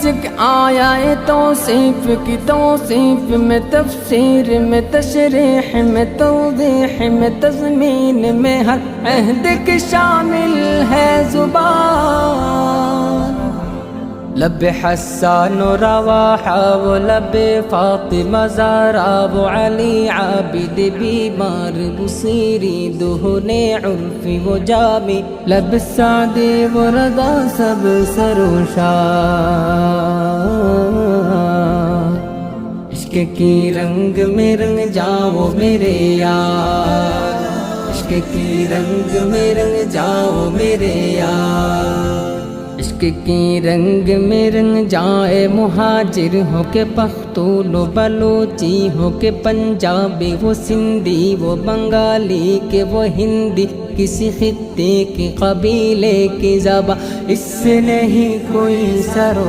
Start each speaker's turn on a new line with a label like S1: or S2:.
S1: عشق آیا ہے توصیف کی توصیف میں، تفسیر میں، تشریح میں، توضیح میں، تضمین میں، ہر عہد کی شامل ہے زبان۔ لب حسان و رواحہ وہ لب فاطمہ زہرا وہ علی عابد بیمار بصیری دہن عرف وہ جامی، لب سعدی وہ رضا سب سروشار۔ عشق کی رنگ میں رنگ جاؤ میرے یار، عشق کی رنگ میں رنگ جاؤ میرے یار، عشق کی رنگ میں رنگ جائے مہاجر ہو کے پختون و بلوچی ہو کے پنجابی وہ سندھی وہ بنگالی کہ وہ ہندی، کسی خطے کے قبیلے کی زبان اس سے نہیں کوئی سرو